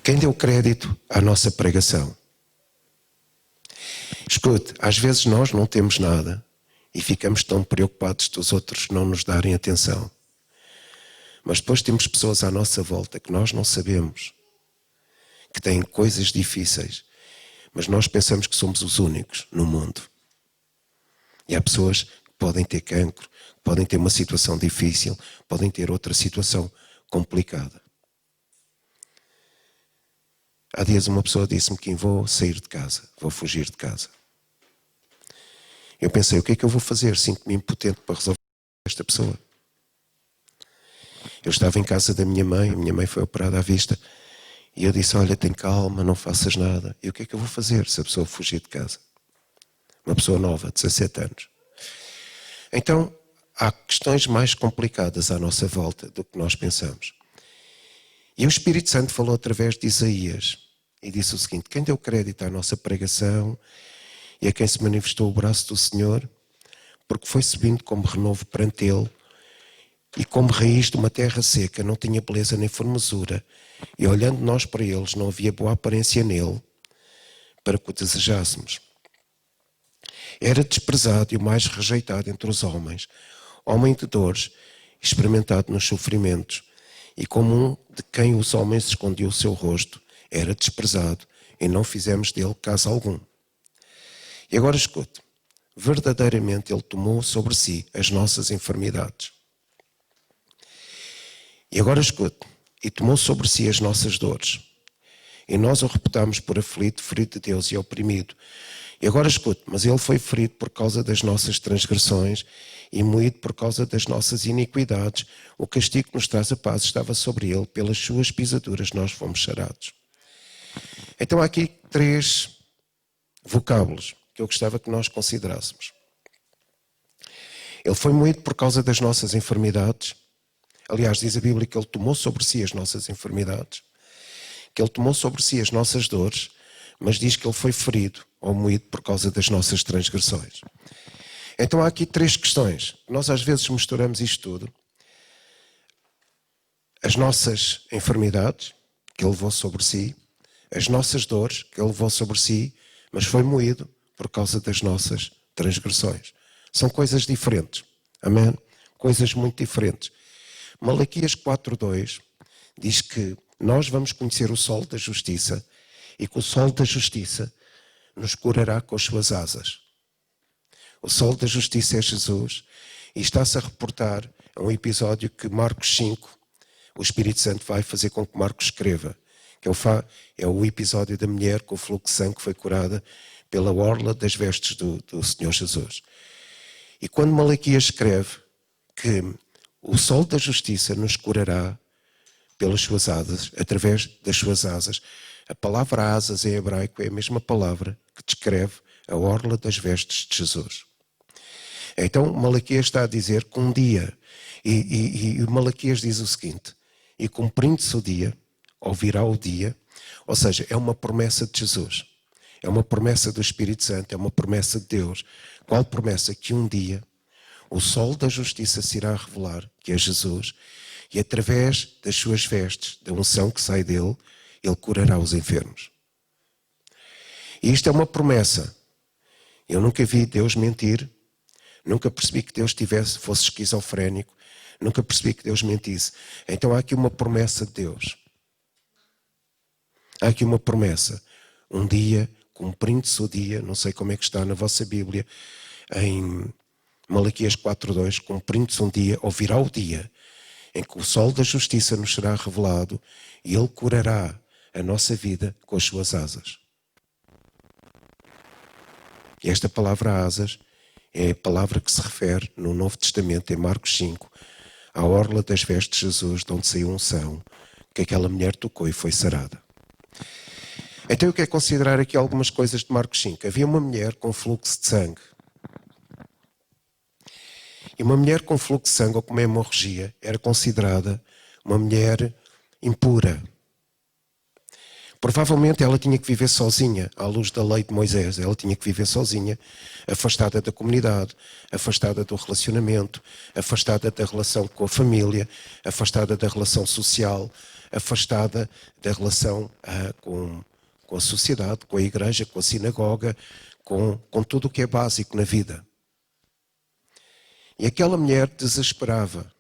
Quem deu crédito à nossa pregação? Escute, às vezes nós não temos nada e ficamos tão preocupados dos outros não nos darem atenção. Mas depois temos pessoas à nossa volta que nós não sabemos, que têm coisas difíceis, mas nós pensamos que somos os únicos no mundo. E há pessoas que podem ter cancro, podem ter uma situação difícil, podem ter outra situação complicada. Há dias uma pessoa disse-me que vou sair de casa, vou fugir de casa. Eu pensei, o que é que eu vou fazer? Sinto-me impotente para resolver esta pessoa. Eu estava em casa da minha mãe, a minha mãe foi operada à vista, e eu disse, olha, tem calma, não faças nada. E o que é que eu vou fazer se a pessoa fugir de casa? Uma pessoa nova, 17 anos. Então, há questões mais complicadas à nossa volta do que nós pensamos. E o Espírito Santo falou através de Isaías e disse o seguinte, quem deu crédito à nossa pregação e a quem se manifestou o braço do Senhor, porque foi subindo como renovo perante Ele e como raiz de uma terra seca, não tinha beleza nem formosura, e olhando nós para eles não havia boa aparência nele, para que o desejássemos. Era desprezado e o mais rejeitado entre os homens, homem de dores, experimentado nos sofrimentos, e como um de quem os homens escondiam o seu rosto, era desprezado e não fizemos dele caso algum. E agora escute, verdadeiramente ele tomou sobre si as nossas enfermidades. E agora escute, e tomou sobre si as nossas dores. E nós o reputamos por aflito, ferido de Deus e oprimido. E agora escute, mas ele foi ferido por causa das nossas transgressões e moído por causa das nossas iniquidades. O castigo que nos traz a paz estava sobre ele, pelas suas pisaduras nós fomos sarados. Então há aqui 3 vocábulos que eu gostava que nós considerássemos. Ele foi moído por causa das nossas enfermidades. Aliás, diz a Bíblia que ele tomou sobre si as nossas enfermidades, que ele tomou sobre si as nossas dores, mas diz que ele foi ferido ou moído por causa das nossas transgressões. Então há aqui 3 questões. Nós às vezes misturamos isto tudo. As nossas enfermidades, que ele levou sobre si, as nossas dores, que ele levou sobre si, mas foi moído por causa das nossas transgressões. São coisas diferentes. Amém? Coisas muito diferentes. Malaquias 4:2 diz que nós vamos conhecer o sol da justiça e que o sol da justiça nos curará com as suas asas. O sol da justiça é Jesus e está-se a reportar a um episódio que Marcos 5, o Espírito Santo vai fazer com que Marcos escreva, que é o episódio da mulher com o fluxo de sangue que foi curada pela orla das vestes do Senhor Jesus. E quando Malaquias escreve que o sol da justiça nos curará pelas suas asas, através das suas asas. A palavra asas em hebraico é a mesma palavra que descreve a orla das vestes de Jesus. Então Malaquias está a dizer que um dia, e Malaquias diz o seguinte, e cumprindo-se o dia, ou virá o dia, ou seja, é uma promessa de Jesus, é uma promessa do Espírito Santo, é uma promessa de Deus. Qual promessa? Que um dia o sol da justiça se irá revelar, que é Jesus, e através das suas vestes, da unção que sai dele, ele curará os enfermos. E isto é uma promessa. Eu nunca vi Deus mentir, nunca percebi que Deus fosse esquizofrénico, nunca percebi que Deus mentisse. Então há aqui uma promessa de Deus. Há aqui uma promessa. Um dia, cumprindo-se o dia, não sei como é que está na vossa Bíblia, em Malaquias 4:2, cumprindo-se um dia, ou virá o dia, em que o sol da justiça nos será revelado e ele curará a nossa vida com as suas asas. E esta palavra asas é a palavra que se refere no Novo Testamento, em Marcos 5, à orla das vestes de Jesus, de onde saiu unção, que aquela mulher tocou e foi sarada. Então eu quero considerar aqui algumas coisas de Marcos 5. Havia uma mulher com fluxo de sangue. E uma mulher com fluxo de sangue, ou com hemorragia, era considerada uma mulher impura. Provavelmente ela tinha que viver sozinha, à luz da lei de Moisés. Ela tinha que viver sozinha, afastada da comunidade, afastada do relacionamento, afastada da relação com a família, afastada da relação social, afastada da relação com a sociedade, com a igreja, com a sinagoga, com tudo o que é básico na vida. E aquela mulher desesperava,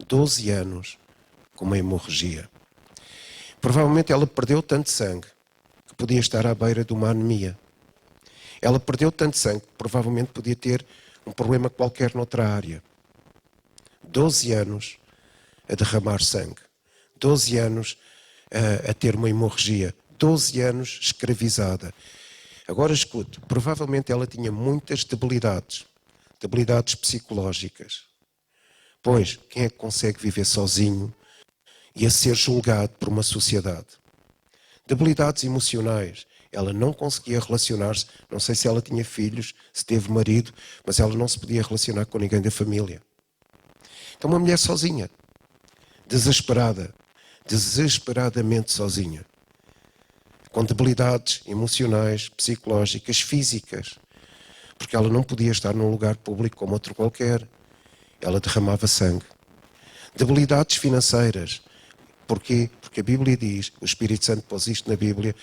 12 anos, com uma hemorragia. Provavelmente ela perdeu tanto sangue que podia estar à beira de uma anemia. Ela perdeu tanto sangue que provavelmente podia ter um problema qualquer noutra área. 12 anos a derramar sangue. 12 anos a ter uma hemorragia. 12 anos escravizada. Agora escute, provavelmente ela tinha muitas debilidades. Debilidades psicológicas. Pois, quem é que consegue viver sozinho e a ser julgado por uma sociedade? Debilidades emocionais. Ela não conseguia relacionar-se. Não sei se ela tinha filhos, se teve marido, mas ela não se podia relacionar com ninguém da família. Então uma mulher sozinha. Desesperada. Desesperadamente sozinha. Com debilidades emocionais, psicológicas, físicas. Porque ela não podia estar num lugar público como outro qualquer. Ela derramava sangue. Debilidades financeiras. Porquê? Porque a Bíblia diz, o Espírito Santo pôs isto na Bíblia,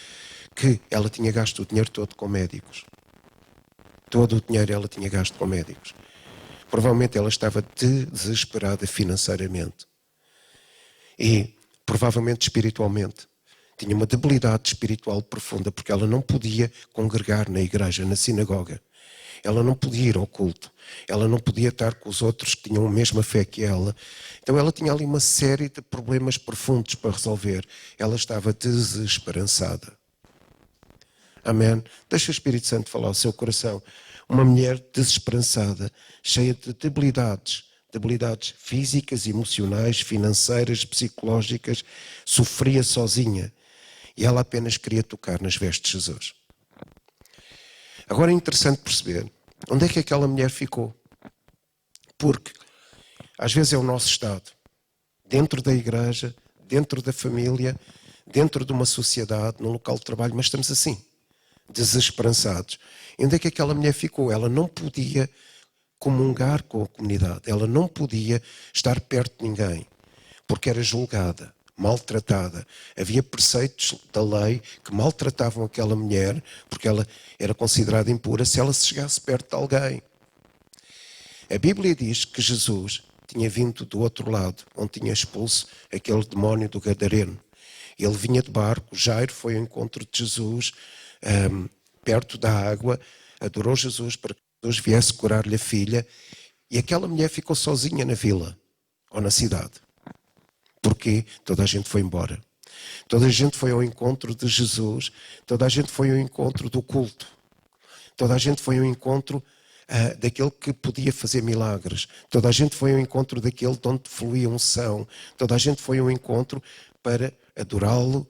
que ela tinha gasto o dinheiro todo com médicos. Todo o dinheiro ela tinha gasto com médicos. Provavelmente ela estava desesperada financeiramente. E, provavelmente espiritualmente, tinha uma debilidade espiritual profunda, porque ela não podia congregar na igreja, na sinagoga. Ela não podia ir ao culto. Ela não podia estar com os outros que tinham a mesma fé que ela. Então ela tinha ali uma série de problemas profundos para resolver. Ela estava desesperançada. Amém? Deixa o Espírito Santo falar ao seu coração. Uma mulher desesperançada, cheia de debilidades. Debilidades físicas, emocionais, financeiras, psicológicas. Sofria sozinha. E ela apenas queria tocar nas vestes de Jesus. Agora é interessante perceber onde é que aquela mulher ficou. Porque às vezes é o nosso estado. Dentro da igreja, dentro da família, dentro de uma sociedade, num local de trabalho, mas estamos assim, desesperançados. E onde é que aquela mulher ficou? Ela não podia comungar com a comunidade. Ela não podia estar perto de ninguém. Porque era julgada, maltratada. Havia preceitos da lei que maltratavam aquela mulher porque ela era considerada impura se ela se chegasse perto de alguém. A Bíblia diz que Jesus tinha vindo do outro lado, onde tinha expulso aquele demónio do Gadareno. Ele vinha de barco, Jairo foi ao encontro de Jesus, perto da água, adorou Jesus para que Jesus viesse curar-lhe a filha, e aquela mulher ficou sozinha na vila, ou na cidade. Porquê? Toda a gente foi embora. Toda a gente foi ao encontro de Jesus. Toda a gente foi ao encontro do culto. Toda a gente foi ao encontro daquele que podia fazer milagres. Toda a gente foi ao encontro daquele de onde fluía unção. Toda a gente foi ao encontro para adorá-lo,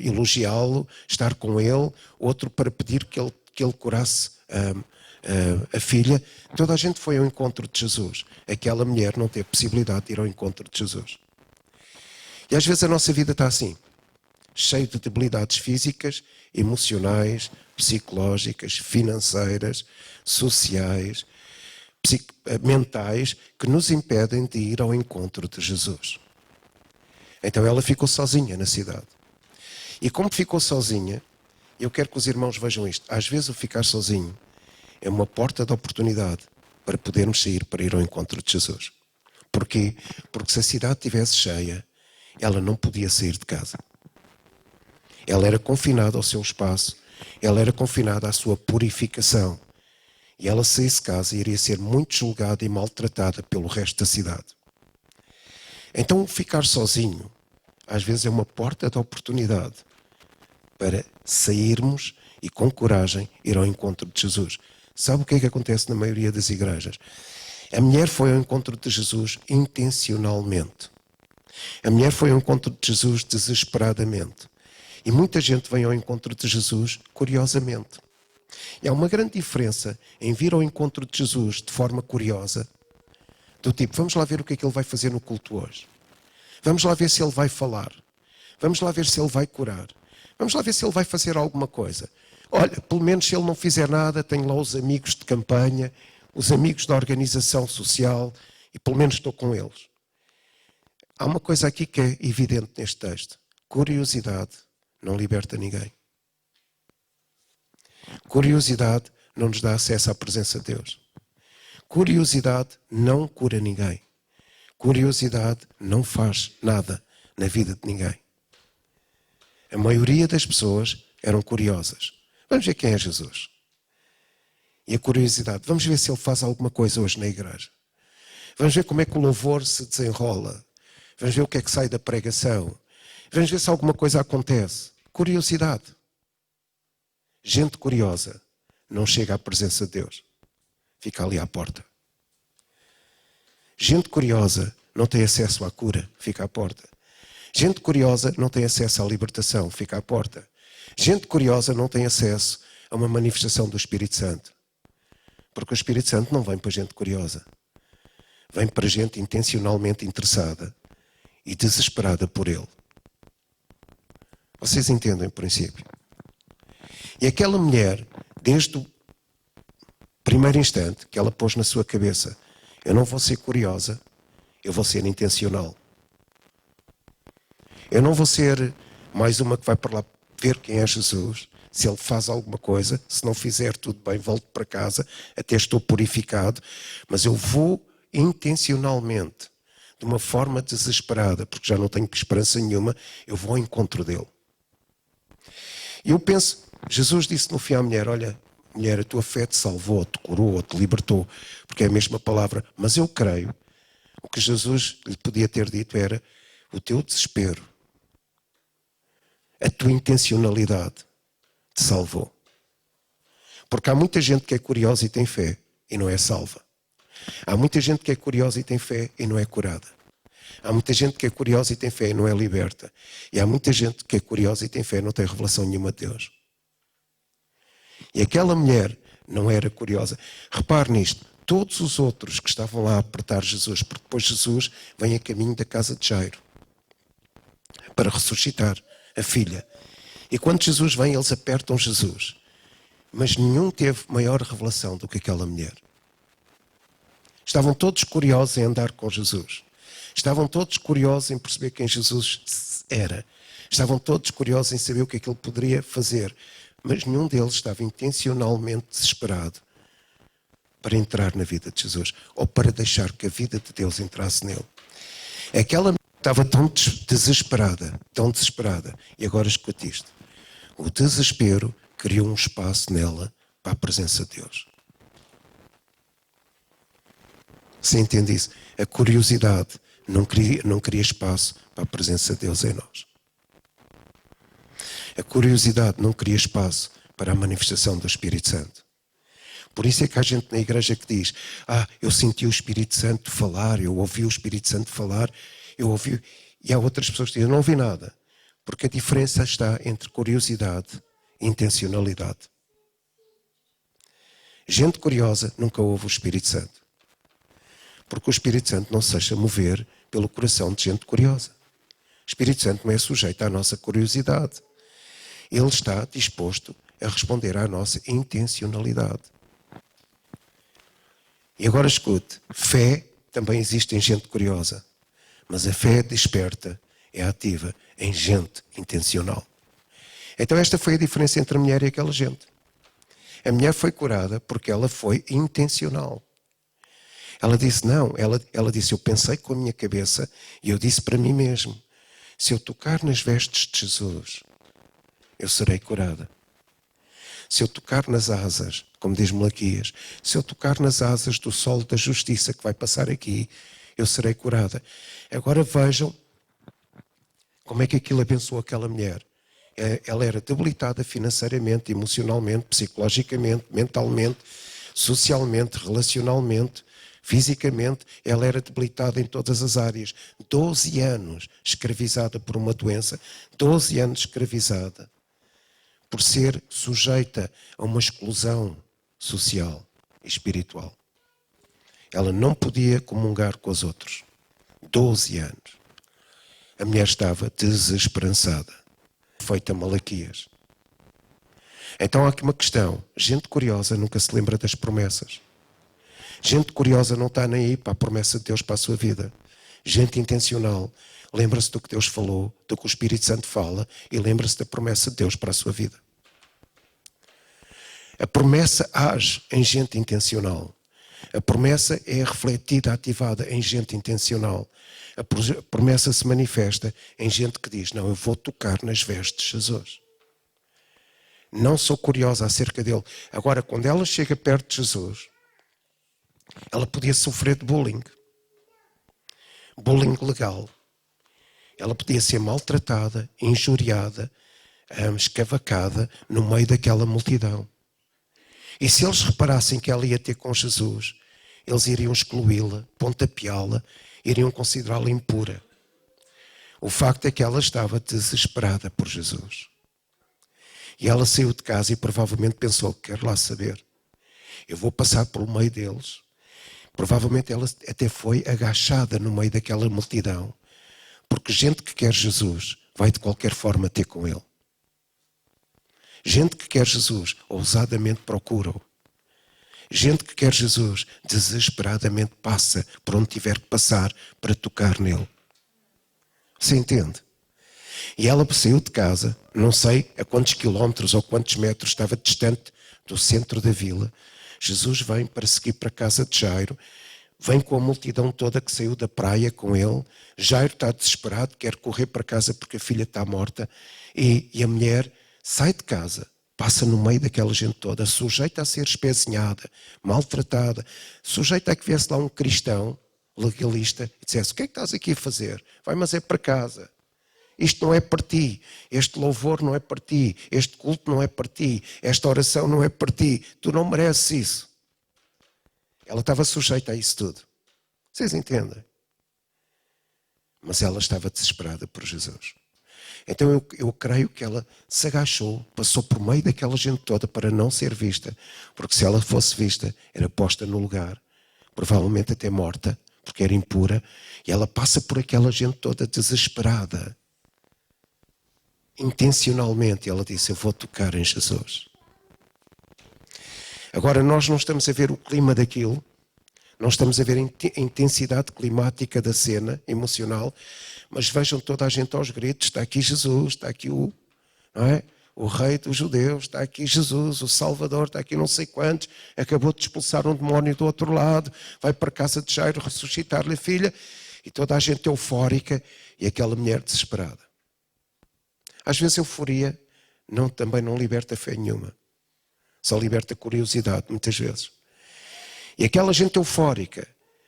elogiá-lo, estar com ele. Outro para pedir que ele curasse a filha. Toda a gente foi ao encontro de Jesus. Aquela mulher não teve possibilidade de ir ao encontro de Jesus. E às vezes a nossa vida está assim, cheio de debilidades físicas, emocionais, psicológicas, financeiras, sociais, mentais, que nos impedem de ir ao encontro de Jesus. Então ela ficou sozinha na cidade. E como ficou sozinha, eu quero que os irmãos vejam isto. Às vezes o ficar sozinho é uma porta de oportunidade para podermos sair para ir ao encontro de Jesus. Porquê? Porque se a cidade estivesse cheia, ela não podia sair de casa. Ela era confinada ao seu espaço, ela era confinada à sua purificação. E ela saísse de casa iria ser muito julgada e maltratada pelo resto da cidade. Então ficar sozinho, às vezes é uma porta de oportunidade para sairmos e com coragem ir ao encontro de Jesus. Sabe o que é que acontece na maioria das igrejas? A mulher foi ao encontro de Jesus intencionalmente. A mulher foi ao encontro de Jesus desesperadamente. E muita gente vem ao encontro de Jesus curiosamente. E há uma grande diferença em vir ao encontro de Jesus de forma curiosa, do tipo, vamos lá ver o que é que ele vai fazer no culto hoje. Vamos lá ver se ele vai falar. Vamos lá ver se ele vai curar. Vamos lá ver se ele vai fazer alguma coisa. Olha, pelo menos se ele não fizer nada, tenho lá os amigos de campanha, os amigos da organização social, e pelo menos estou com eles. Há uma coisa aqui que é evidente neste texto. Curiosidade não liberta ninguém. Curiosidade não nos dá acesso à presença de Deus. Curiosidade não cura ninguém. Curiosidade não faz nada na vida de ninguém. A maioria das pessoas eram curiosas. Vamos ver quem é Jesus. E a curiosidade, vamos ver se ele faz alguma coisa hoje na igreja. Vamos ver como é que o louvor se desenrola. Vamos ver o que é que sai da pregação. Vamos ver se alguma coisa acontece. Curiosidade. Gente curiosa não chega à presença de Deus. Fica ali à porta. Gente curiosa não tem acesso à cura. Fica à porta. Gente curiosa não tem acesso à libertação. Fica à porta. Gente curiosa não tem acesso a uma manifestação do Espírito Santo. Porque o Espírito Santo não vem para gente curiosa. Vem para gente intencionalmente interessada e desesperada por Ele. Vocês entendem o princípio? E aquela mulher, desde o primeiro instante que ela pôs na sua cabeça, eu não vou ser curiosa, eu vou ser intencional. Eu não vou ser mais uma que vai para lá ver quem é Jesus, se ele faz alguma coisa, se não fizer tudo bem, volto para casa, até estou purificado, mas eu vou intencionalmente, de uma forma desesperada, porque já não tenho esperança nenhuma, eu vou ao encontro dele. E eu penso, Jesus disse no fim à mulher, olha, mulher, a tua fé te salvou, te curou, te libertou, porque é a mesma palavra, mas eu creio, o que Jesus lhe podia ter dito era, o teu desespero, a tua intencionalidade te salvou. Porque há muita gente que é curiosa e tem fé e não é salva. Há muita gente que é curiosa e tem fé e não é curada. Há muita gente que é curiosa e tem fé e não é liberta. E há muita gente que é curiosa e tem fé e não tem revelação nenhuma de Deus. E aquela mulher não era curiosa. Repare nisto, todos os outros que estavam lá a apertar Jesus, porque depois Jesus vem a caminho da casa de Jairo para ressuscitar a filha. E quando Jesus vem, eles apertam Jesus. Mas nenhum teve maior revelação do que aquela mulher. Estavam todos curiosos em andar com Jesus. Estavam todos curiosos em perceber quem Jesus era. Estavam todos curiosos em saber o que é que ele poderia fazer. Mas nenhum deles estava intencionalmente desesperado para entrar na vida de Jesus. Ou para deixar que a vida de Deus entrasse nele. Aquela mulher estava tão desesperada. E agora escute isto. O desespero criou um espaço nela para a presença de Deus. Você entende isso? A curiosidade não cria espaço para a presença de Deus em nós. A curiosidade não cria espaço para a manifestação do Espírito Santo. Por isso é que há gente na igreja que diz, eu senti o Espírito Santo falar, eu ouvi o Espírito Santo falar, eu ouvi... E há outras pessoas que dizem, não ouvi nada. Porque a diferença está entre curiosidade e intencionalidade. Gente curiosa nunca ouve o Espírito Santo. Porque o Espírito Santo não se deixa mover pelo coração de gente curiosa. O Espírito Santo não é sujeito à nossa curiosidade. Ele está disposto a responder à nossa intencionalidade. E agora escute, fé também existe em gente curiosa. Mas a fé desperta, é ativa em gente intencional. Então esta foi a diferença entre a mulher e aquela gente. A mulher foi curada porque ela foi intencional. Ela disse, ela disse, eu pensei com a minha cabeça e eu disse para mim mesmo, se eu tocar nas vestes de Jesus, eu serei curada. Se eu tocar nas asas, como diz Malaquias, se eu tocar nas asas do sol da justiça que vai passar aqui, eu serei curada. Agora vejam como é que aquilo abençoou aquela mulher. Ela era debilitada financeiramente, emocionalmente, psicologicamente, mentalmente, socialmente, relacionalmente, fisicamente. Ela era debilitada em todas as áreas. 12 anos escravizada por uma doença, 12 anos escravizada por ser sujeita a uma exclusão social e espiritual. Ela não podia comungar com os outros. 12 anos. A mulher estava desesperançada. Feita Malaquias. Então há aqui uma questão. Gente curiosa nunca se lembra das promessas. Gente curiosa não está nem aí para a promessa de Deus para a sua vida. Gente intencional lembra-se do que Deus falou, do que o Espírito Santo fala e lembra-se da promessa de Deus para a sua vida. A promessa age em gente intencional. A promessa é refletida, ativada em gente intencional. A promessa se manifesta em gente que diz, não, eu vou tocar nas vestes de Jesus. Não sou curiosa acerca dele. Agora, quando ela chega perto de Jesus, ela podia sofrer de bullying. Bullying legal. Ela podia ser maltratada, injuriada, escavacada no meio daquela multidão. E se eles reparassem que ela ia ter com Jesus, eles iriam excluí-la, pontapeá-la, iriam considerá-la impura. O facto é que ela estava desesperada por Jesus. E ela saiu de casa e provavelmente pensou, quero lá saber. Eu vou passar pelo meio deles. Provavelmente ela até foi agachada no meio daquela multidão. Porque gente que quer Jesus vai de qualquer forma ter com ele. Gente que quer Jesus ousadamente procura-o. Gente que quer Jesus desesperadamente passa por onde tiver que passar para tocar nele. Você entende? E ela saiu de casa, não sei a quantos quilómetros ou quantos metros estava distante do centro da vila. Jesus vem para seguir para a casa de Jairo, vem com a multidão toda que saiu da praia com ele. Jairo está desesperado, quer correr para casa porque a filha está morta. E a mulher sai de casa, passa no meio daquela gente toda, sujeita a ser espezinhada, maltratada, sujeita a que viesse lá um cristão legalista e dissesse, o que é que estás aqui a fazer? Vai, mas é para casa. Isto não é para ti, este louvor não é para ti, este culto não é para ti, esta oração não é para ti, tu não mereces isso. Ela estava sujeita a isso tudo. Vocês entendem? Mas ela estava desesperada por Jesus. Então eu creio que ela se agachou, passou por meio daquela gente toda para não ser vista, porque se ela fosse vista, era posta no lugar, provavelmente até morta, porque era impura, e ela passa por aquela gente toda desesperada. Intencionalmente, ela disse, eu vou tocar em Jesus. Agora, nós não estamos a ver o clima daquilo, não estamos a ver a intensidade climática da cena emocional, mas vejam toda a gente aos gritos, está aqui Jesus, está aqui não é? O rei dos judeus, está aqui Jesus, o Salvador, está aqui não sei quantos, acabou de expulsar um demónio do outro lado, vai para a casa de Jairo ressuscitar-lhe a filha, e toda a gente eufórica, e aquela mulher desesperada. Às vezes a euforia também não liberta fé nenhuma. Só liberta curiosidade, muitas vezes. E aquela gente eufórica,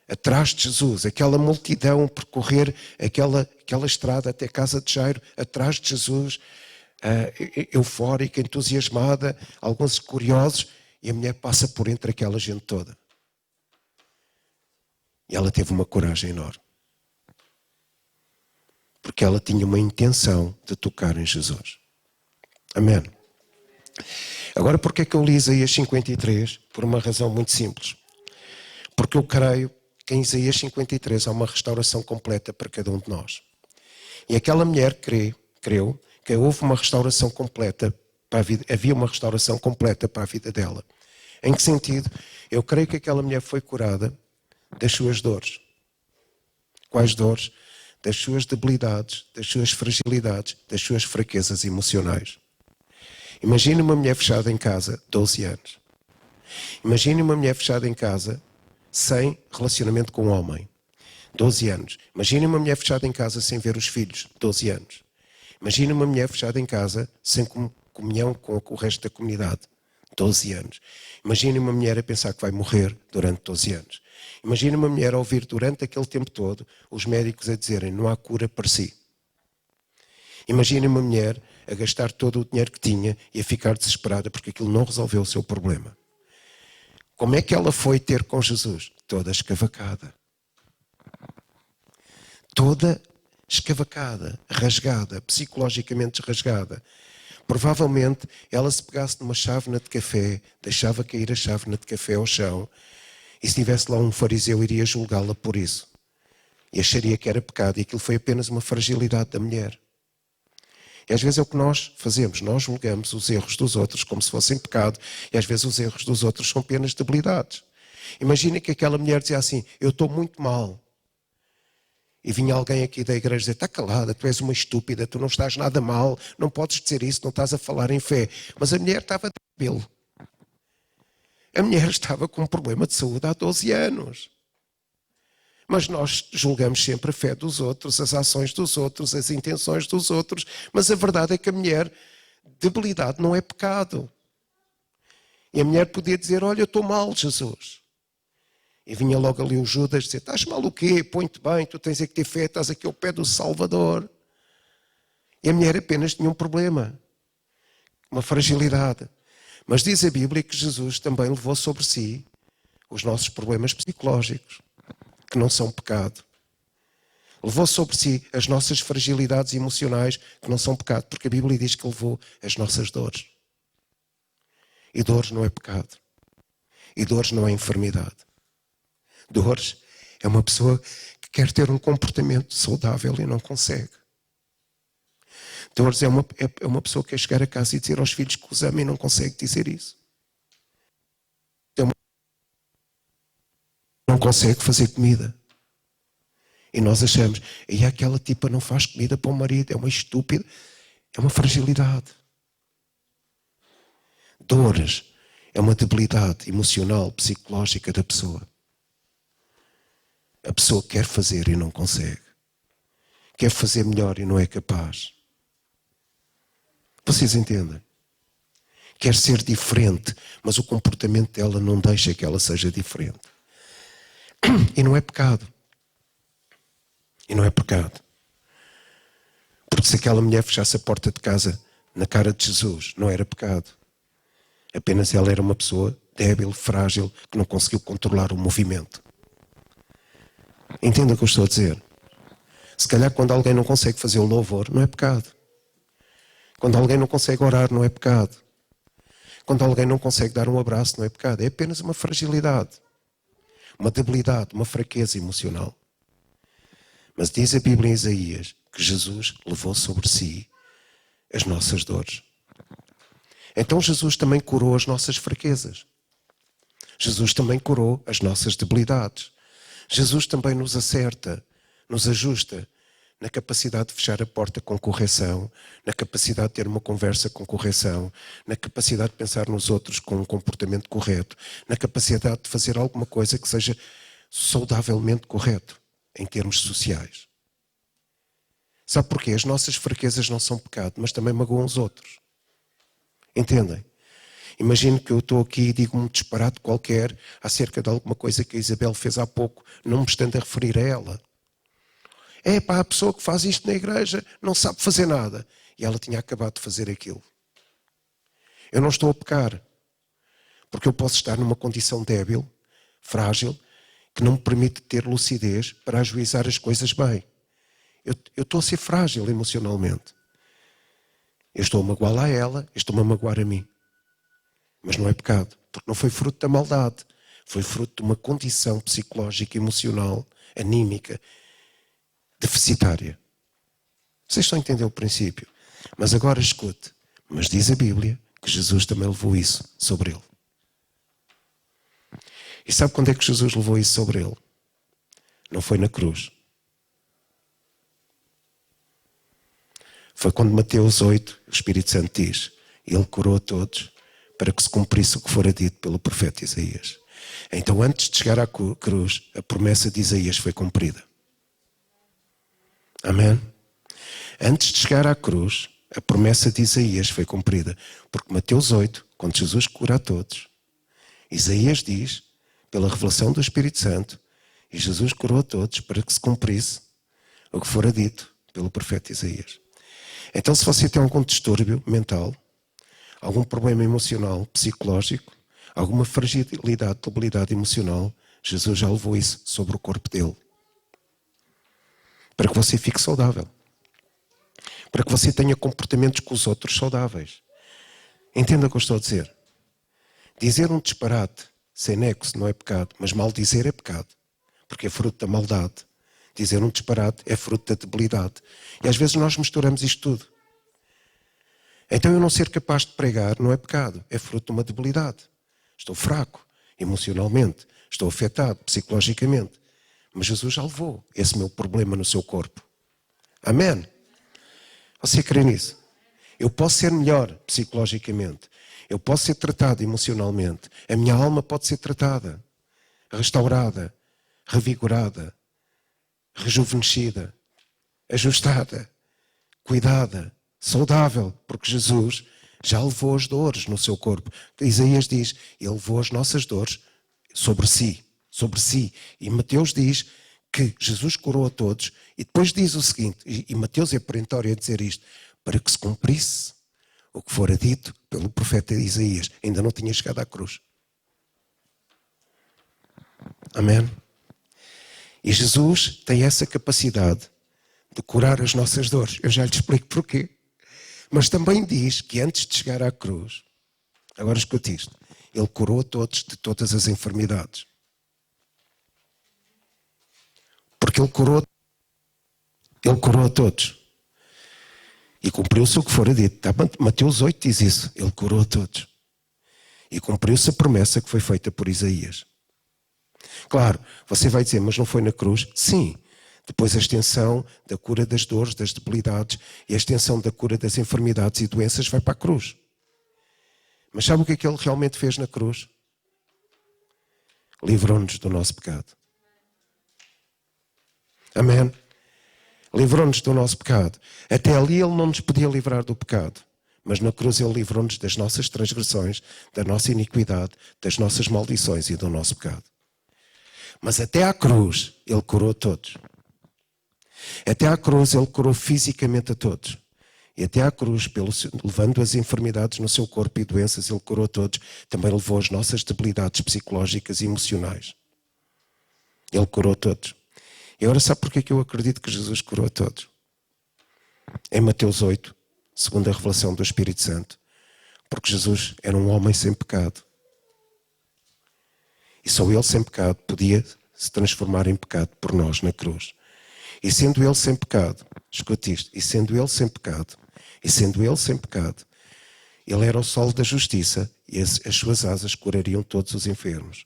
atrás de Jesus, aquela multidão percorrer aquela estrada até a casa de Jairo, atrás de Jesus, eufórica, entusiasmada, alguns curiosos, e a mulher passa por entre aquela gente toda. E ela teve uma coragem enorme. Porque ela tinha uma intenção de tocar em Jesus. Amém. Agora, porque é que eu li Isaías 53? Por uma razão muito simples. Porque eu creio que em Isaías 53 há uma restauração completa para cada um de nós. E aquela mulher creu que houve uma restauração completa para a vida, havia uma restauração completa para a vida dela. Em que sentido? Eu creio que aquela mulher foi curada das suas dores. Quais dores? Das suas debilidades, das suas fragilidades, das suas fraquezas emocionais. Imagine uma mulher fechada em casa, 12 anos. Imagine uma mulher fechada em casa, sem relacionamento com um homem, 12 anos. Imagine uma mulher fechada em casa sem ver os filhos, 12 anos. Imagine uma mulher fechada em casa sem comunhão com o resto da comunidade, 12 anos. Imagine uma mulher a pensar que vai morrer durante 12 anos. Imagina uma mulher a ouvir durante aquele tempo todo os médicos a dizerem não há cura para si. Imagina uma mulher a gastar todo o dinheiro que tinha e a ficar desesperada porque aquilo não resolveu o seu problema. Como é que ela foi ter com Jesus? Toda escavacada. Toda escavacada, rasgada, psicologicamente rasgada. Provavelmente ela se pegasse numa chávena de café, deixava cair a chávena de café ao chão, e se tivesse lá um fariseu, iria julgá-la por isso. E acharia que era pecado, e aquilo foi apenas uma fragilidade da mulher. E às vezes é o que nós fazemos, nós julgamos os erros dos outros como se fossem pecado, e às vezes os erros dos outros são apenas debilidades. Imagina que aquela mulher dizia assim, eu estou muito mal. E vinha alguém aqui da igreja dizer, está calada, tu és uma estúpida, tu não estás nada mal, não podes dizer isso, não estás a falar em fé. Mas a mulher estava débil. A mulher estava com um problema de saúde há 12 anos. Mas nós julgamos sempre a fé dos outros, as ações dos outros, as intenções dos outros. Mas a verdade é que a mulher, debilidade não é pecado. E a mulher podia dizer, olha, eu estou mal, Jesus. E vinha logo ali o Judas dizer, estás mal o quê? Põe-te bem, tu tens é que ter fé, estás aqui ao pé do Salvador. E a mulher apenas tinha um problema, uma fragilidade. Mas diz a Bíblia que Jesus também levou sobre si os nossos problemas psicológicos, que não são pecado. Levou sobre si as nossas fragilidades emocionais, que não são pecado, porque a Bíblia diz que levou as nossas dores. E dores não é pecado. E dores não é enfermidade. Dores é uma pessoa que quer ter um comportamento saudável e não consegue. Dores é uma pessoa que quer chegar a casa e dizer aos filhos que os ama e não consegue dizer isso. Não consegue fazer comida. E nós achamos, e aquela tipa não faz comida para o marido, é uma estúpida, é uma fragilidade. Dores é uma debilidade emocional, psicológica da pessoa. A pessoa quer fazer e não consegue. Quer fazer melhor e não é capaz. Vocês entendem? Quer ser diferente, mas o comportamento dela não deixa que ela seja diferente. E não é pecado. E não é pecado. Porque se aquela mulher fechasse a porta de casa na cara de Jesus, não era pecado. Apenas ela era uma pessoa débil, frágil, que não conseguiu controlar o movimento. Entenda o que eu estou a dizer. Se calhar quando alguém não consegue fazer o louvor, não é pecado. Quando alguém não consegue orar, não é pecado. Quando alguém não consegue dar um abraço, não é pecado. É apenas uma fragilidade, uma debilidade, uma fraqueza emocional. Mas diz a Bíblia em Isaías que Jesus levou sobre si as nossas dores. Então Jesus também curou as nossas fraquezas. Jesus também curou as nossas debilidades. Jesus também nos acerta, nos ajusta na capacidade de fechar a porta com correção, na capacidade de ter uma conversa com correção, na capacidade de pensar nos outros com um comportamento correto, na capacidade de fazer alguma coisa que seja saudavelmente correto em termos sociais. Sabe porquê? As nossas fraquezas não são pecado, mas também magoam os outros. Entendem? Imagino que eu estou aqui e digo um disparate qualquer acerca de alguma coisa que a Isabel fez há pouco, não me estando a referir a ela. A pessoa que faz isto na igreja não sabe fazer nada. E ela tinha acabado de fazer aquilo. Eu não estou a pecar, porque eu posso estar numa condição débil, frágil, que não me permite ter lucidez para ajuizar as coisas bem. Eu estou a ser frágil emocionalmente. Eu estou a magoá-la a ela, eu estou-me a magoar a mim. Mas não é pecado, porque não foi fruto da maldade. Foi fruto de uma condição psicológica, emocional, anímica, deficitária. Vocês estão a entender o princípio? Mas agora escute. Mas diz a Bíblia que Jesus também levou isso sobre ele. E sabe quando é que Jesus levou isso sobre ele? Não foi na cruz. Foi quando Mateus 8, o Espírito Santo diz, ele curou a todos para que se cumprisse o que fora dito pelo profeta Isaías. Então, antes de chegar à cruz, a promessa de Isaías foi cumprida. Amém? Antes de chegar à cruz, a promessa de Isaías foi cumprida. Porque Mateus 8, quando Jesus cura a todos, Isaías diz, pela revelação do Espírito Santo, e Jesus curou a todos para que se cumprisse o que fora dito pelo profeta Isaías. Então, se você tem algum distúrbio mental, algum problema emocional, psicológico, alguma fragilidade, debilidade emocional, Jesus já levou isso sobre o corpo dele. Para que você fique saudável. Para que você tenha comportamentos com os outros saudáveis. Entenda o que eu estou a dizer. Dizer um disparate sem nexo não é pecado, mas maldizer é pecado. Porque é fruto da maldade. Dizer um disparate é fruto da debilidade. E às vezes nós misturamos isto tudo. Então eu não ser capaz de pregar não é pecado, é fruto de uma debilidade. Estou fraco emocionalmente, estou afetado psicologicamente. Mas Jesus já levou esse meu problema no seu corpo. Amém? Você crê nisso? Eu posso ser melhor psicologicamente. Eu posso ser tratado emocionalmente. A minha alma pode ser tratada, restaurada, revigorada, rejuvenescida, ajustada, cuidada, saudável, porque Jesus já levou as dores no seu corpo. Isaías diz, ele levou as nossas dores sobre si. E Mateus diz que Jesus curou a todos, e depois diz o seguinte, e Mateus é perentório a dizer isto, para que se cumprisse o que fora dito pelo profeta Isaías. Ainda não tinha chegado à cruz. Amém? E Jesus tem essa capacidade de curar as nossas dores. Eu já lhe explico porquê. Mas também diz que antes de chegar à cruz, agora escute isto, ele curou a todos de todas as enfermidades. Porque ele curou a todos. E cumpriu-se o que fora dito. Mateus 8 diz isso. Ele curou a todos. E cumpriu-se a promessa que foi feita por Isaías. Claro, você vai dizer, mas não foi na cruz? Sim. Depois a extensão da cura das dores, das debilidades e a extensão da cura das enfermidades e doenças vai para a cruz. Mas sabe o que é que ele realmente fez na cruz? Livrou-nos do nosso pecado. Amém? Livrou-nos do nosso pecado. Até ali ele não nos podia livrar do pecado. Mas na cruz ele livrou-nos das nossas transgressões, da nossa iniquidade, das nossas maldições e do nosso pecado. Mas até à cruz ele curou a todos. Até à cruz ele curou fisicamente a todos. E até à cruz, levando as enfermidades no seu corpo e doenças, ele curou a todos. Também levou as nossas debilidades psicológicas e emocionais. Ele curou a todos. E agora sabe porque é que eu acredito que Jesus curou a todos? Em Mateus 8, segundo a revelação do Espírito Santo. Porque Jesus era um homem sem pecado. E só ele sem pecado podia se transformar em pecado por nós na cruz. E sendo ele sem pecado, escute isto, e sendo ele sem pecado, ele era o sol da justiça e as suas asas curariam todos os enfermos.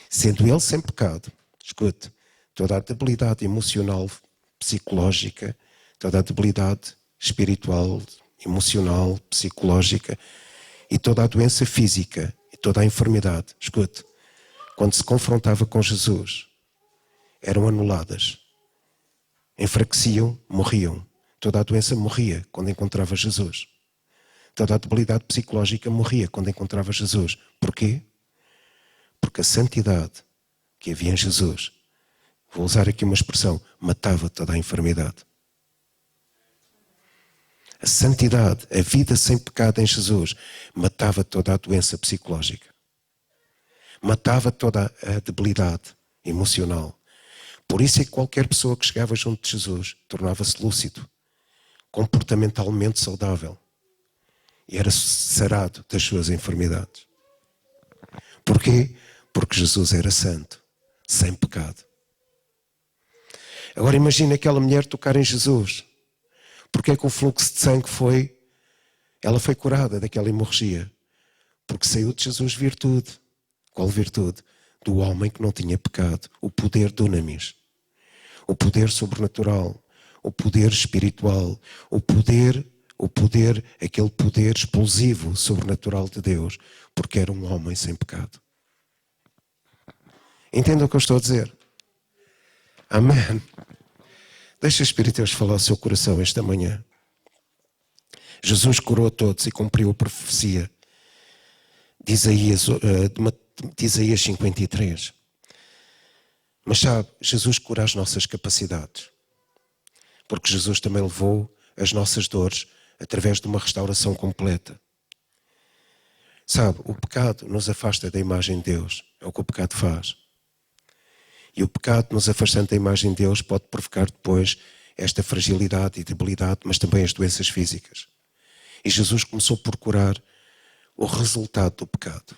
Sendo ele sem pecado, escute, toda a debilidade emocional, psicológica, toda a debilidade espiritual, emocional, psicológica e toda a doença física e toda a enfermidade, escute, quando se confrontava com Jesus, eram anuladas. Enfraqueciam, morriam. Toda a doença morria quando encontrava Jesus. Toda a debilidade psicológica morria quando encontrava Jesus. Porquê? Porque a santidade que havia em Jesus, vou usar aqui uma expressão, matava toda a enfermidade. A santidade, a vida sem pecado em Jesus, matava toda a doença psicológica. Matava toda a debilidade emocional. Por isso é que qualquer pessoa que chegava junto de Jesus tornava-se lúcido, comportamentalmente saudável e era sarado das suas enfermidades. Porquê? Porque Jesus era santo, sem pecado. Agora imagina aquela mulher tocar em Jesus. Porquê é que o fluxo de sangue ela foi curada daquela hemorragia? Porque saiu de Jesus virtude. Qual virtude? Do homem que não tinha pecado, o poder dunamis, o poder sobrenatural, o poder espiritual, o poder, aquele poder explosivo, sobrenatural de Deus, porque era um homem sem pecado. Entendam o que eu estou a dizer? Amém. Deixa o Espírito de Deus falar ao seu coração esta manhã. Jesus curou a todos e cumpriu a profecia de Isaías 53. Mas sabe, Jesus cura as nossas capacidades. Porque Jesus também levou as nossas dores através de uma restauração completa. Sabe, o pecado nos afasta da imagem de Deus. É o que o pecado faz. E o pecado nos afastando da imagem de Deus pode provocar depois esta fragilidade e debilidade, mas também as doenças físicas. E Jesus começou por curar o resultado do pecado.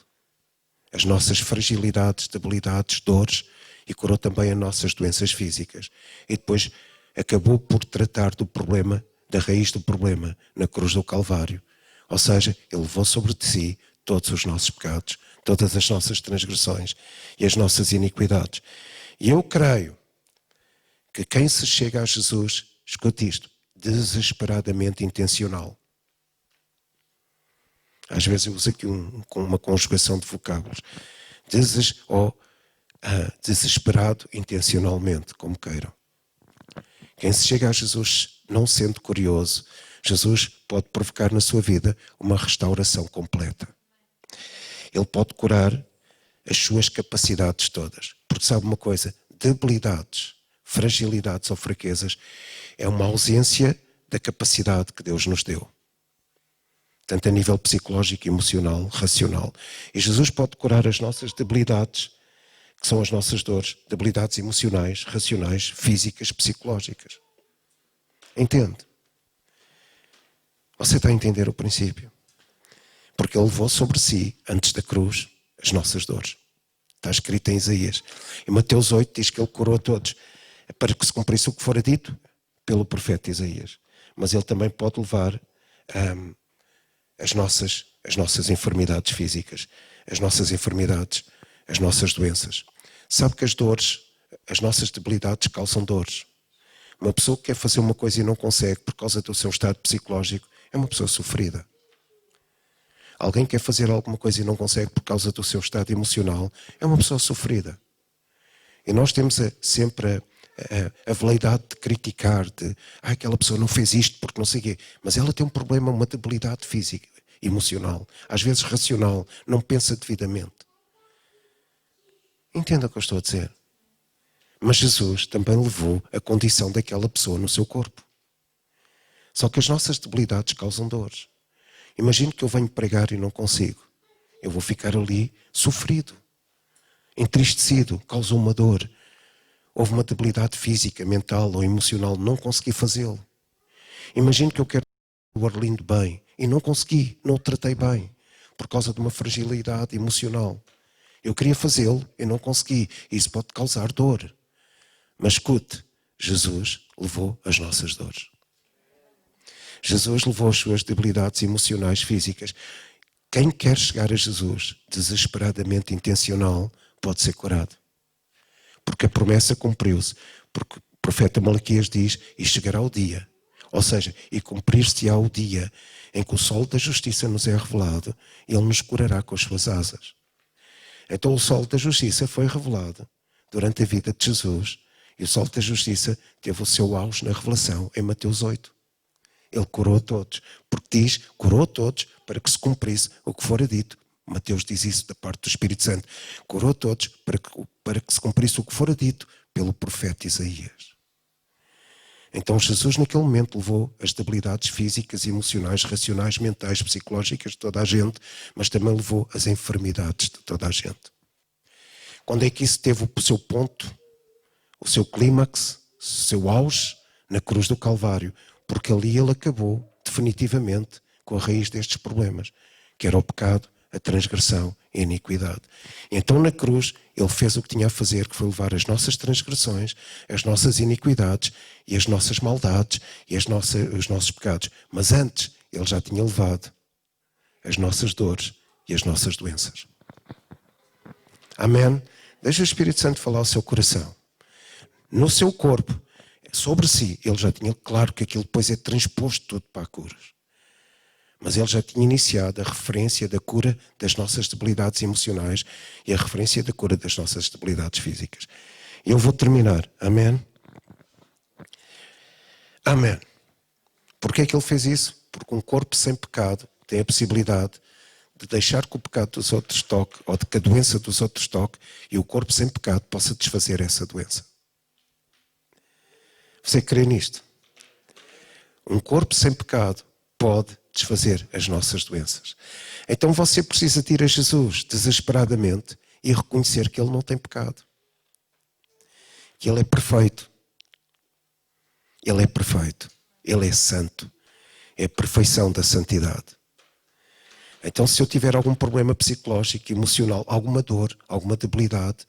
As nossas fragilidades, debilidades, dores e curou também as nossas doenças físicas. E depois acabou por tratar do problema, da raiz do problema, na cruz do Calvário. Ou seja, Ele levou sobre si todos os nossos pecados, todas as nossas transgressões e as nossas iniquidades. E eu creio que quem se chega a Jesus, escute isto, desesperadamente intencional. Às vezes eu uso aqui com uma conjugação de vocábulos. Desesperado intencionalmente, como queiram. Quem se chega a Jesus não sendo curioso, Jesus pode provocar na sua vida uma restauração completa. Ele pode curar as suas capacidades todas. Porque sabe uma coisa? Debilidades, fragilidades ou fraquezas é uma ausência da capacidade que Deus nos deu. Tanto a nível psicológico, emocional, racional. E Jesus pode curar as nossas debilidades, que são as nossas dores, debilidades emocionais, racionais, físicas, psicológicas. Entende? Você está a entender o princípio? Porque Ele levou sobre si, antes da cruz, as nossas dores. Está escrito em Isaías. Em Mateus 8 diz que Ele curou a todos, para que se cumprisse o que fora dito pelo profeta Isaías. Mas Ele também pode levar as nossas enfermidades físicas, as nossas enfermidades, as nossas doenças. Sabe que as dores, as nossas debilidades causam dores. Uma pessoa que quer fazer uma coisa e não consegue por causa do seu estado psicológico é uma pessoa sofrida. Alguém que quer fazer alguma coisa e não consegue por causa do seu estado emocional é uma pessoa sofrida. E nós temos sempre a veleidade de criticar, aquela pessoa não fez isto porque não sei o quê. Mas ela tem um problema, uma debilidade física, emocional, às vezes racional, não pensa devidamente. Entenda o que eu estou a dizer. Mas Jesus também levou a condição daquela pessoa no seu corpo. Só que as nossas debilidades causam dores. Imagine que eu venho pregar e não consigo. Eu vou ficar ali sofrido, entristecido, causou uma dor. Houve uma debilidade física, mental ou emocional, não consegui fazê-lo. Imagine que eu quero o Arlindo bem e não consegui, não o tratei bem, por causa de uma fragilidade emocional. Eu queria fazê-lo e não consegui. Isso pode causar dor. Mas escute, Jesus levou as nossas dores. Jesus levou as suas debilidades emocionais, físicas. Quem quer chegar a Jesus, desesperadamente intencional, pode ser curado. Porque a promessa cumpriu-se. Porque o profeta Malaquias diz, e chegará o dia. Ou seja, e cumprir-se-á o dia em que o sol da justiça nos é revelado, e Ele nos curará com as suas asas. Então o sol da justiça foi revelado durante a vida de Jesus, e o sol da justiça teve o seu auge na revelação em Mateus 8. Ele curou a todos, porque diz, curou a todos para que se cumprisse o que fora dito. Mateus diz isso da parte do Espírito Santo. Curou a todos para que se cumprisse o que fora dito pelo profeta Isaías. Então Jesus naquele momento levou as debilidades físicas, emocionais, racionais, mentais, psicológicas de toda a gente, mas também levou as enfermidades de toda a gente. Quando é que isso teve o seu ponto, o seu clímax, o seu auge? Na cruz do Calvário. Porque ali Ele acabou definitivamente com a raiz destes problemas, que era o pecado, a transgressão e a iniquidade. E então na cruz Ele fez o que tinha a fazer, que foi levar as nossas transgressões, as nossas iniquidades e as nossas maldades e os nossos pecados. Mas antes Ele já tinha levado as nossas dores e as nossas doenças. Amém? Deixa o Espírito Santo falar ao seu coração. No seu corpo, sobre si, Ele já tinha, claro que aquilo depois é transposto tudo para a cura. Mas Ele já tinha iniciado a referência da cura das nossas debilidades emocionais e a referência da cura das nossas debilidades físicas. E eu vou terminar. Amém? Amém. Porquê é que Ele fez isso? Porque um corpo sem pecado tem a possibilidade de deixar que o pecado dos outros toque, ou de que a doença dos outros toque, e o corpo sem pecado possa desfazer essa doença. Você crê nisto? Um corpo sem pecado pode desfazer as nossas doenças. Então você precisa de ir a Jesus desesperadamente e reconhecer que Ele não tem pecado. Que Ele é perfeito. Ele é perfeito. Ele é santo. É a perfeição da santidade. Então se eu tiver algum problema psicológico, emocional, alguma dor, alguma debilidade,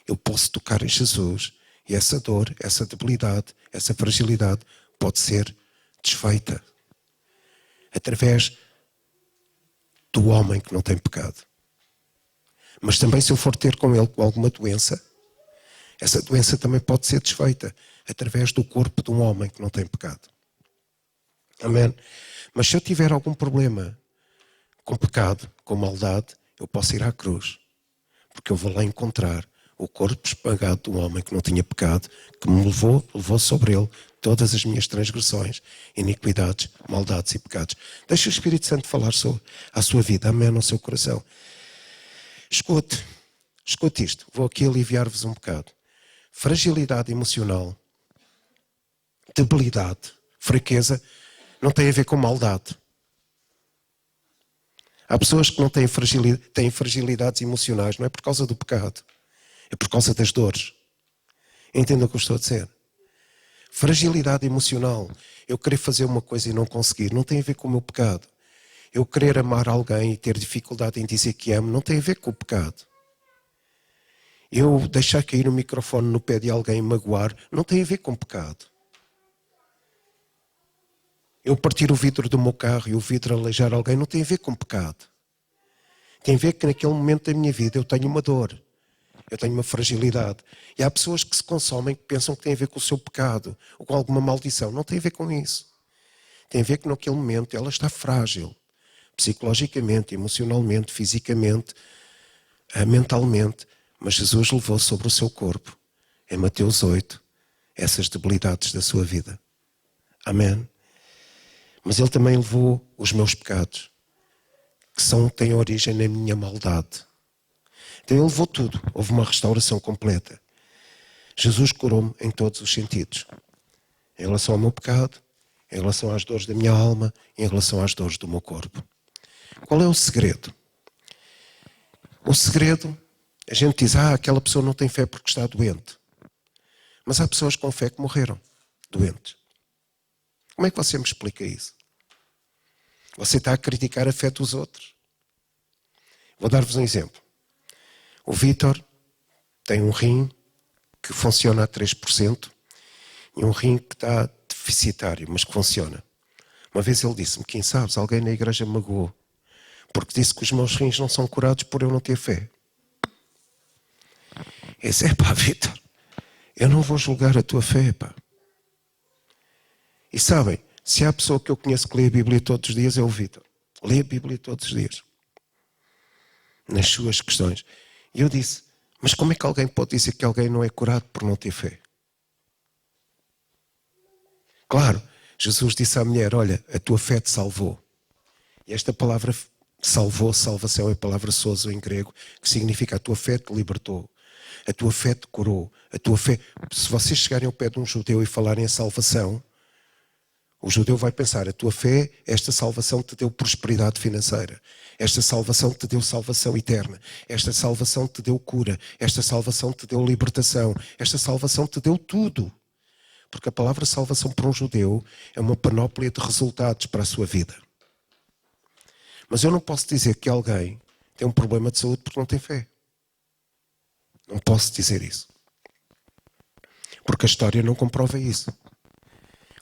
eu posso tocar em Jesus e essa dor, essa debilidade, essa fragilidade pode ser desfeita através do homem que não tem pecado. Mas também se eu for ter com ele alguma doença, essa doença também pode ser desfeita através do corpo de um homem que não tem pecado. Amém? Mas se eu tiver algum problema com pecado, com maldade, eu posso ir à cruz. Porque eu vou lá encontrar o corpo espagado de um homem que não tinha pecado, que me levou sobre ele todas as minhas transgressões, iniquidades, maldades e pecados. Deixa o Espírito Santo falar sobre a sua vida. Amém no seu coração. Escute isto. Vou aqui aliviar-vos um bocado. Fragilidade emocional, debilidade, fraqueza, não tem a ver com maldade. Há pessoas que não têm fragilidades emocionais, não é por causa do pecado, é por causa das dores. Entendam o que eu estou a dizer? Fragilidade emocional, eu querer fazer uma coisa e não conseguir, não tem a ver com o meu pecado. Eu querer amar alguém e ter dificuldade em dizer que amo, não tem a ver com o pecado. Eu deixar cair o microfone no pé de alguém e magoar, não tem a ver com pecado. Eu partir o vidro do meu carro e o vidro aleijar alguém, não tem a ver com pecado. Tem a ver que naquele momento da minha vida eu tenho uma dor. Eu tenho uma fragilidade. E há pessoas que se consomem que pensam que tem a ver com o seu pecado ou com alguma maldição. Não tem a ver com isso. Tem a ver que naquele momento ela está frágil. Psicologicamente, emocionalmente, fisicamente, mentalmente. Mas Jesus levou sobre o seu corpo, em Mateus 8, essas debilidades da sua vida. Amém? Mas Ele também levou os meus pecados, que têm origem na minha maldade. Então Ele levou tudo. Houve uma restauração completa. Jesus curou-me em todos os sentidos. Em relação ao meu pecado, em relação às dores da minha alma, em relação às dores do meu corpo. Qual é o segredo? O segredo, a gente diz, aquela pessoa não tem fé porque está doente. Mas há pessoas com fé que morreram doentes. Como é que você me explica isso? Você está a criticar a fé dos outros. Vou dar-vos um exemplo. O Vítor tem um rim que funciona a 3% e um rim que está deficitário, mas que funciona. Uma vez ele disse-me, quem sabe, alguém na igreja me magoou, porque disse que os meus rins não são curados por eu não ter fé. Eu disse, Vítor, eu não vou julgar a tua fé, pá. E sabem, se há pessoa que eu conheço que lê a Bíblia todos os dias, é o Vítor. Lê a Bíblia todos os dias. Nas suas questões. E eu disse, mas como é que alguém pode dizer que alguém não é curado por não ter fé? Claro, Jesus disse à mulher, olha, a tua fé te salvou. E esta palavra salvou, salvação, é a palavra sozo em grego, que significa a tua fé te libertou. A tua fé te curou. A tua fé... Se vocês chegarem ao pé de um judeu e falarem a salvação, o judeu vai pensar, a tua fé, esta salvação te deu prosperidade financeira. Esta salvação te deu salvação eterna. Esta salvação te deu cura. Esta salvação te deu libertação. Esta salvação te deu tudo. Porque a palavra salvação para um judeu é uma panóplia de resultados para a sua vida. Mas eu não posso dizer que alguém tem um problema de saúde porque não tem fé. Não posso dizer isso. Porque a história não comprova isso.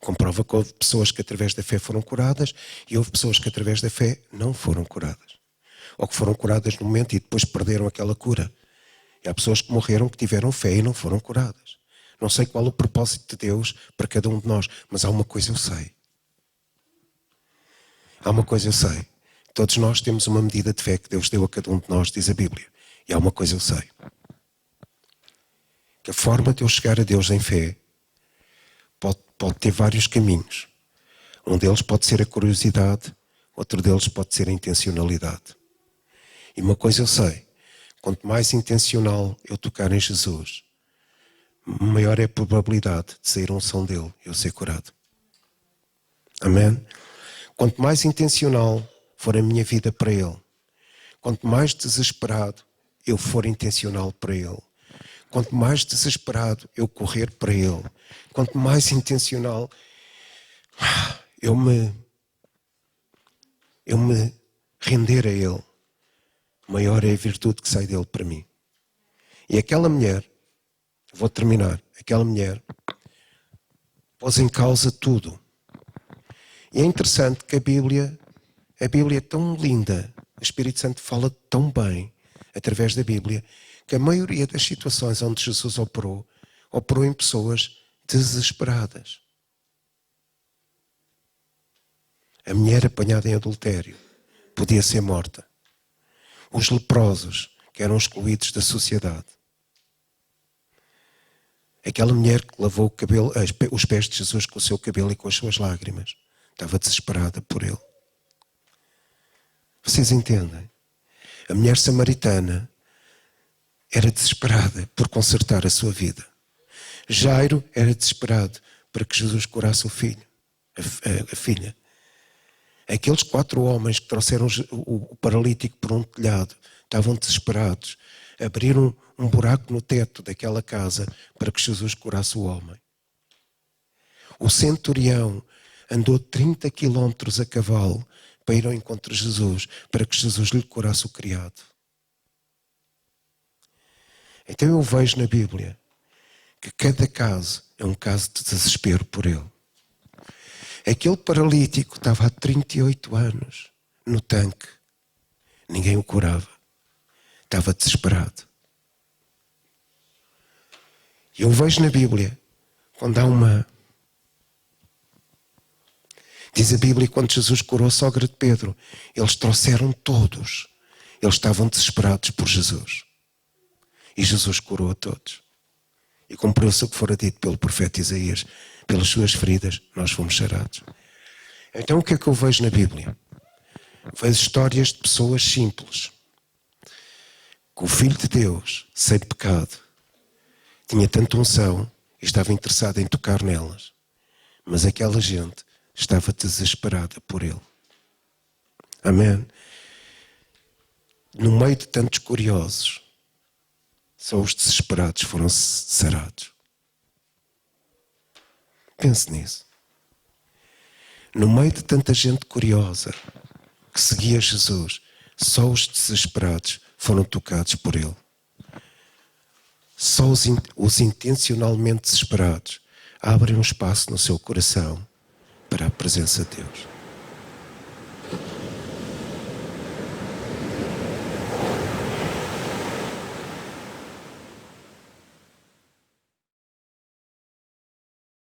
Comprova que houve pessoas que através da fé foram curadas e houve pessoas que através da fé não foram curadas. Ou que foram curadas no momento e depois perderam aquela cura. E há pessoas que morreram que tiveram fé e não foram curadas. Não sei qual o propósito de Deus para cada um de nós, mas há uma coisa eu sei. Há uma coisa eu sei. Todos nós temos uma medida de fé que Deus deu a cada um de nós, diz a Bíblia. E há uma coisa eu sei. Que a forma de eu chegar a Deus em fé pode ter vários caminhos. Um deles pode ser a curiosidade, outro deles pode ser a intencionalidade. E uma coisa eu sei, quanto mais intencional eu tocar em Jesus, maior é a probabilidade de sair a unção dele e eu ser curado. Amém? Quanto mais intencional for a minha vida para ele, quanto mais desesperado eu for intencional para ele, quanto mais desesperado eu correr para ele, quanto mais intencional eu me render a ele, maior é a virtude que sai dele para mim. E aquela mulher, vou terminar, aquela mulher pôs em causa tudo. E é interessante que a Bíblia é tão linda, o Espírito Santo fala tão bem através da Bíblia, que a maioria das situações onde Jesus operou em pessoas desesperadas. A mulher apanhada em adultério podia ser morta. Os leprosos, que eram excluídos da sociedade. Aquela mulher que lavou o cabelo, os pés de Jesus com o seu cabelo e com as suas lágrimas, estava desesperada por ele. Vocês entendem? A mulher samaritana era desesperada por consertar a sua vida. Jairo era desesperado para que Jesus curasse o filho, a filha. Aqueles 4 homens que trouxeram o paralítico por um telhado estavam desesperados. Abriram um buraco no teto daquela casa para que Jesus curasse o homem. O centurião andou 30 quilómetros a cavalo para ir ao encontro de Jesus, para que Jesus lhe curasse o criado. Então eu vejo na Bíblia que cada caso é um caso de desespero por ele. Aquele paralítico estava há 38 anos no tanque. Ninguém o curava. Estava desesperado. E eu vejo na Bíblia, quando há uma... Diz a Bíblia, quando Jesus curou a sogra de Pedro, eles trouxeram todos. Eles estavam desesperados por Jesus. E Jesus curou a todos. E cumpriu-se o que fora dito pelo profeta Isaías. Pelas suas feridas, nós fomos sarados. Então o que é que eu vejo na Bíblia? Vejo histórias de pessoas simples. Que o Filho de Deus, sem pecado, tinha tanta unção e estava interessado em tocar nelas. Mas aquela gente estava desesperada por ele. Amém? No meio de tantos curiosos, só os desesperados foram sarados. Pense nisso. No meio de tanta gente curiosa que seguia Jesus, só os desesperados foram tocados por ele. Só os intencionalmente desesperados abrem um espaço no seu coração para a presença de Deus.